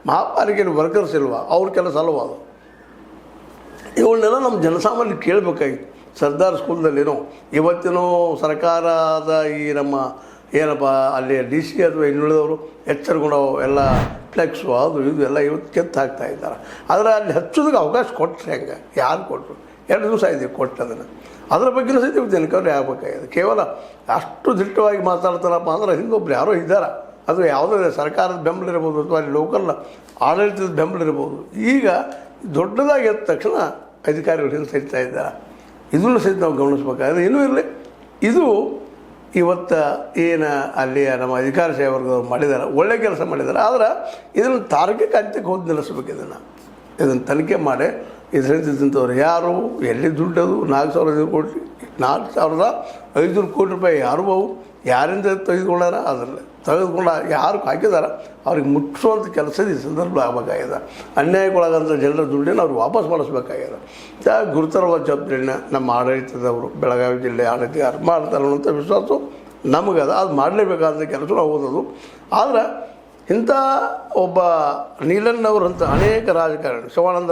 ಮಹಾಪಾಲಿಕೆಯಲ್ಲಿ workers ಇಲ್ವಾ, ಅವ್ರ ಕೆಲಸ ಅಲ್ವಾ ಅದು? ಇವನ್ನೆಲ್ಲ ನಮ್ಮ ಜನಸಾಮಾನ್ಯ ಕೇಳಬೇಕಾಗಿತ್ತು. ಸರ್ದಾರ್ ಸ್ಕೂಲ್ದಲ್ಲಿನೋ ಇವತ್ತಿನೂ ಸರ್ಕಾರದ ಈ ನಮ್ಮ ಏನಪ್ಪ ಅಲ್ಲಿ ಡಿ ಸಿ ಅಥವಾ ಇನ್ನುಳಿದವರು ಎಚ್ಚರಗೊಂಡು ಎಲ್ಲ ಫ್ಲೆಕ್ಸು ಅದು ಇದು ಎಲ್ಲ ಇವತ್ತು ಕೆತ್ತು ಹಾಕ್ತಾ ಇದ್ದಾರೆ. ಆದರೆ ಅಲ್ಲಿ ಹಚ್ಚೋದಕ್ಕೆ ಅವಕಾಶ ಕೊಟ್ಟರೆ ಹೆಂಗೆ, ಯಾರು ಕೊಟ್ಟರು? 2 ದಿವಸ ಆಯ್ತು ಕೊಟ್ಟು ಅದನ್ನು. ಅದರ ಬಗ್ಗೆನೂ ಸಹಿತ ಇವತ್ತು ಎನ್ಕ್ವೈರಿ ಆಗಬೇಕಾಗಿದೆ. ಕೇವಲ ಅಷ್ಟು ದಿಟ್ಟವಾಗಿ ಮಾತಾಡ್ತಾರಪ್ಪ ಅಂದ್ರೆ ಹಿಂದೊಬ್ರು ಯಾರೋ ಇದ್ದಾರೆ, ಅದು ಯಾವುದೇ ಸರ್ಕಾರದ ಬೆಂಬಲ ಇರ್ಬೋದು ಅಥವಾ ಅಲ್ಲಿ ಲೋಕಲ್ ಆಡಳಿತದ ಬೆಂಬಲ ಇರ್ಬೋದು. ಈಗ ದೊಡ್ಡದಾಗಿ ಎದ್ದ ತಕ್ಷಣ ಅಧಿಕಾರಿಗಳು ಹಿಂದೆ ಸರಿತಾ ಇದ್ದಾರೆ. ಇದನ್ನು ಸಹಿತ ನಾವು ಗಮನಿಸ್ಬೇಕಾದ್ರೆ ಇನ್ನೂ ಇರಲಿ. ಇದು ಇವತ್ತು ಏನು ಅಲ್ಲಿಯ ನಮ್ಮ ಅಧಿಕಾರಿ ಸೇವಕರು ಮಾಡಿದ್ದಾರೆ, ಒಳ್ಳೆ ಕೆಲಸ ಮಾಡಿದ್ದಾರೆ. ಆದರೆ ಇದನ್ನು ತಾರಕಿಕ ಅಂತ್ಯಕ್ಕೆ ಹೋಗಿ ನಿಲ್ಲಿಸ್ಬೇಕು. ಇದನ್ನು ತನಿಖೆ ಮಾಡಿ ಇದರಿಂದಂಥವ್ರು ಯಾರು, ಎಲ್ಲಿ ದುಡ್ಡದು 4,500 ಕೋಟಿ ರೂಪಾಯಿ ಯಾರು ಅವು ಯಾರಿಂದ ತೆಗೆದುಕೊಂಡಾರ, ಅದರಲ್ಲಿ ತೆಗೆದುಕೊಂಡ ಯಾರು ಹಾಕಿದಾರ ಅವ್ರಿಗೆ ಮುಟ್ಟಿಸುವಂಥ ಕೆಲಸದ ಈ ಸಂದರ್ಭ ಆಗಬೇಕಾಗಿದೆ. ಅನ್ಯಾಯಕ್ಕೊಳಗಂಥ ಜನರ ದುಡ್ಡನ್ನು ಅವ್ರಿಗೆ ವಾಪಸ್ ಮಾಡಿಸ್ಬೇಕಾಗಿದೆ. ಗುರುತರವಾದ ಜವಾಬ್ದಾರಿನ ನಮ್ಮ ಆಡಳಿತದವರು, ಬೆಳಗಾವಿ ಜಿಲ್ಲೆ ಆಡಳಿತಗಾರ ಮಾಡ್ತಾರೆ ಅನ್ನೋಂಥ ವಿಶ್ವಾಸ ನಮಗದ. ಅದು ಮಾಡಲೇಬೇಕಾದಂಥ ಕೆಲಸ ನಾವು ಓದೋದು. ಆದರೆ ಇಂಥ ಒಬ್ಬ ನೀಲಣ್ಣವರಂಥ ಅನೇಕ ರಾಜಕಾರಣಿ, ಶಿವಾನಂದ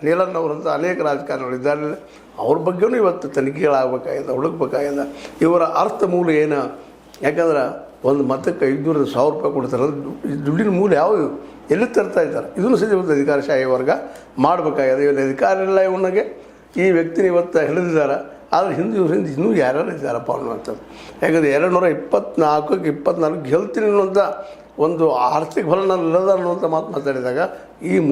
ನೀಲಣ್ಣವರಂಥ ಅನೇಕ ರಾಜಕಾರಣಿಗಳು ಇದ್ದಾರೆ. ಅವ್ರ ಬಗ್ಗೆಯೂ ಇವತ್ತು ತನಿಖೆಗಳಾಗಬೇಕಾಗಿದೆ, ಹುಡುಕಬೇಕಾಗಿದೆ. ಇವರ ಅರ್ಥ ಮೂಲ ಏನು? ಯಾಕಂದ್ರೆ ಒಂದು ಮತಕ್ಕೆ 500,000 ರೂಪಾಯಿ ಕೊಡ್ತಾರೆ. ದುಡ್ಡಿನ ಮೂಲ ಯಾವುದು, ಎಲ್ಲಿ ತರ್ತಾ ಇದ್ದಾರೆ? ಇದನ್ನು ಸಹ ಇವತ್ತು ಅಧಿಕಾರಶಾಹಿ ವರ್ಗ ಮಾಡಬೇಕಾಗಿದೆ. ಇವತ್ತು ಅಧಿಕಾರ ಇಲ್ಲ ಇವನಿಗೆ, ಈ ವ್ಯಕ್ತಿನ ಇವತ್ತು ಹಿಡಿದಿದ್ದಾರೆ. ಆದರೆ ಇವರಿಂದ ಇನ್ನೂ ಯಾರ್ಯಾರು ಇದ್ದಾರಪ್ಪ ಅನ್ನುವಂಥದ್ದು. ಯಾಕಂದರೆ 224ಕ್ಕೆ 24 ಗೆಲ್ತೀನಿ ಅನ್ನುವಂಥ ಒಂದು ಆರ್ಥಿಕ ಫಲ ನಾನು ಇಲ್ಲದ ಅನ್ನುವಂಥ ಮಾತು ಮಾತಾಡಿದಾಗ ಈ